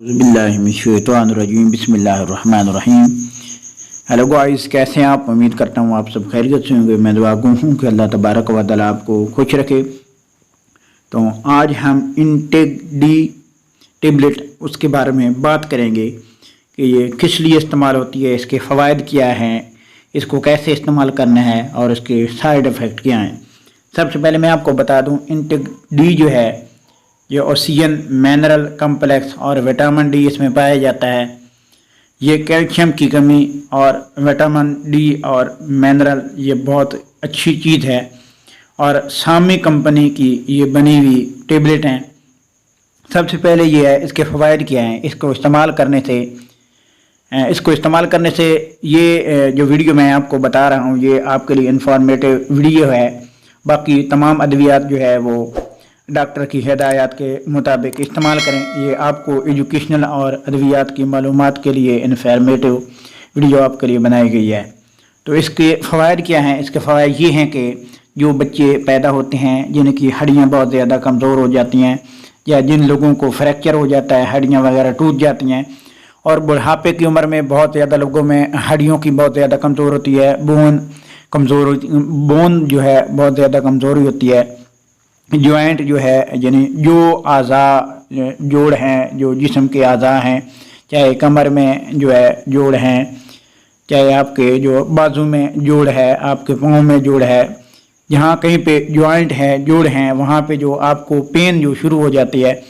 बिस्मिल्लाहिर्रहमानिर्रहीम बिस्मिल्लाहिर्रहमानिर्रहीम। Hello guys, कैसे हैं आप? उम्मीद करता हूँ आप सब खैरियत से होंगे। मैं दुआ गो हूँ कि अल्लाह तबारक व तआला आपको खुश रखे। तो आज हम इंटेग डी टेबलेट उसके बारे में बात करेंगे कि ये किस लिए इस्तेमाल होती है, इसके फ़वाइद क्या हैं, इसको कैसे इस्तेमाल करना है और इसके साइड इफ़ेक्ट क्या हैं। सबसे पहले मैं आपको बता दूँ, इंटेग डी जो है ये ऑक्सीजन मिनरल कम्प्लेक्स और विटामिन डी इसमें पाया जाता है। ये कैल्शियम की कमी और विटामिन डी और मिनरल ये बहुत अच्छी चीज़ है और सामी कंपनी की ये बनी हुई टेबलेट हैं। सबसे पहले ये है इसके फ़वाइद क्या हैं। इसको इस्तेमाल करने से ये जो वीडियो मैं आपको बता रहा हूँ ये आपके लिए इंफॉर्मेटिव वीडियो है। बाकी तमाम अद्वियात जो है वो डॉक्टर की हिदायत के मुताबिक इस्तेमाल करें। ये आपको एजुकेशनल और अद्वियात की मालूमात के लिए इंफॉर्मेटिव वीडियो आपके लिए बनाई गई है। तो इसके फ़वाइद क्या हैं? इसके फ़वाइद ये हैं कि जो बच्चे पैदा होते हैं जिनकी हड्डियाँ बहुत ज़्यादा कमज़ोर हो जाती हैं या जिन लोगों को फ्रैक्चर हो जाता है, हड्डियाँ वगैरह टूट जाती हैं, और बुढ़ापे की उम्र में बहुत ज़्यादा लोगों में हड्डियों की बहुत ज़्यादा कमज़ोर होती है, बोन जो है बहुत ज़्यादा कमज़ोरी होती है। जॉइंट जो है यानी जो आज़ा जोड़ हैं, जो जिस्म के आज़ा हैं, चाहे कमर में जो है जोड़ हैं, चाहे आपके जो बाजू में जोड़ है, आपके पाँव में जोड़ है, जहाँ कहीं पे जॉइंट है, जोड़ हैं, वहाँ पे जो आपको पेन जो शुरू हो जाती है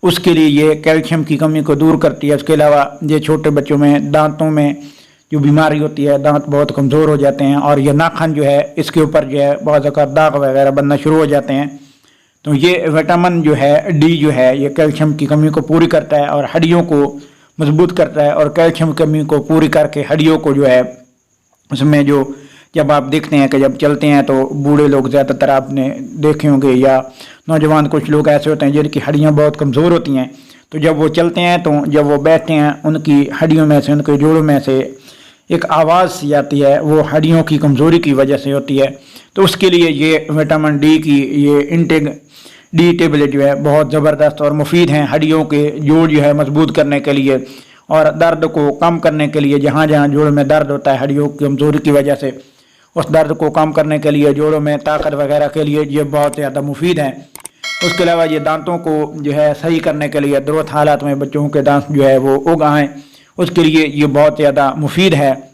उसके लिए ये कैल्शियम की कमी को दूर करती है। उसके अलावा ये छोटे बच्चों में दांतों में जो बीमारी होती है, दांत बहुत कमज़ोर हो जाते हैं और ये नाखून जो है इसके ऊपर जो है बहुत ज़्यादा दाग वगैरह बनना शुरू हो जाते हैं। तो ये विटामिन जो है डी जो है ये कैल्शियम की कमी को पूरी करता है और हड्डियों को मजबूत करता है। और कैल्शियम की कमी को पूरी करके हड्डियों को जो है उसमें जो जब आप देखते हैं कि जब चलते हैं तो बूढ़े लोग ज़्यादातर आपने देखे होंगे या नौजवान कुछ लोग ऐसे होते हैं जिनकी हड्डियाँ बहुत कमज़ोर होती हैं, तो जब वो चलते हैं तो जब वो बैठते हैं उनकी हड्डियों में से, उनके जोड़ों में से एक आवाज़ सी आती है, वो हड्डियों की कमज़ोरी की वजह से होती है। तो उसके लिए ये विटामिन डी की ये इंटेग डी टेबलेट जो है बहुत ज़बरदस्त और मुफीद हैं हड्डियों के जोड़ जो है मजबूत करने के लिए और दर्द को कम करने के लिए। जहाँ जहाँ जोड़ में दर्द होता है हड्डियों की कमज़ोरी की वजह से, उस दर्द को कम करने के लिए, जोड़ों में ताकत वगैरह के लिए ये बहुत ज़्यादा मुफीद हैं। उसके अलावा ये दांतों को जो है सही करने के लिए, दुरुस्त हालात में बच्चों के दांत जो है वो उग आएँ, उसके लिए ये बहुत ज़्यादा मुफीद है।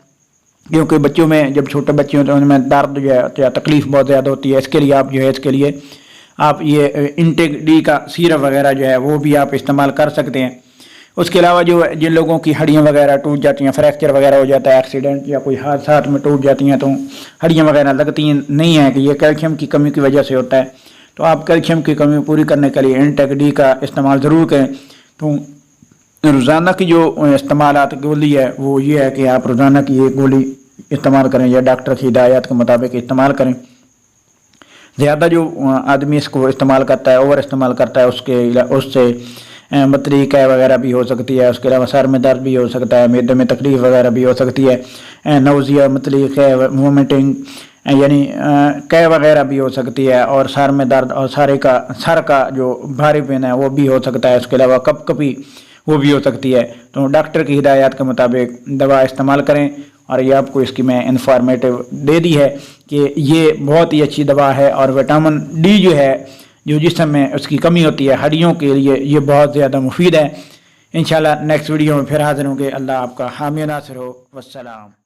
क्योंकि बच्चों में जब छोटे बच्चे होते हैं उनमें दर्द जो है या तकलीफ़ बहुत ज़्यादा होती है। इसके लिए आप जो है आप ये इंटेग डी का सीरप वगैरह जो है वो भी आप इस्तेमाल कर सकते हैं। उसके अलावा जो जिन लोगों की हड्डियाँ वगैरह टूट जाती हैं, फ्रैक्चर वगैरह हो जाता है, एक्सीडेंट या कोई हादसा में टूट जाती हैं, तो हड्डियाँ वगैरह लगती नहीं हैं कि ये कैल्शियम की कमी की वजह से होता है। तो आप कैल्शियम की कमी पूरी करने के लिए इंटेग डी का इस्तेमाल ज़रूर करें। तो रोज़ाना की जो इस्तेमालात गोली है वो ये है कि आप रोज़ाना की एक गोली इस्तेमाल करें या डॉक्टर की हिदायत के मुताबिक इस्तेमाल करें। ज़्यादा जो आदमी इसको इस्तेमाल करता है, ओवर इस्तेमाल करता है, उससे मतली कै वगैरह भी हो सकती है। उसके अलावा सर में दर्द भी हो सकता है, मैदे में तकलीफ़ वगैरह भी हो सकती है, नौजिया मतली कै वोमिटिंग यानी कै वगैरह भी हो सकती है, और सर में दर्द और सर का जो भारीपन है वो भी हो सकता है। उसके अलावा कपकपी वो भी हो सकती है। तो डॉक्टर की हिदायत के मुताबिक दवा इस्तेमाल करें। और ये आपको इसकी मैं इंफॉर्मेटिव दे दी है कि ये बहुत ही अच्छी दवा है और विटामिन डी जो है जो जिस्म में उसकी कमी होती है हड्डियों के लिए ये बहुत ज़्यादा मुफीद है। इंशाल्लाह नेक्स्ट वीडियो में फिर हाज़िर होंगे। अल्लाह आपका हामी नासिर हो। वस्सलाम।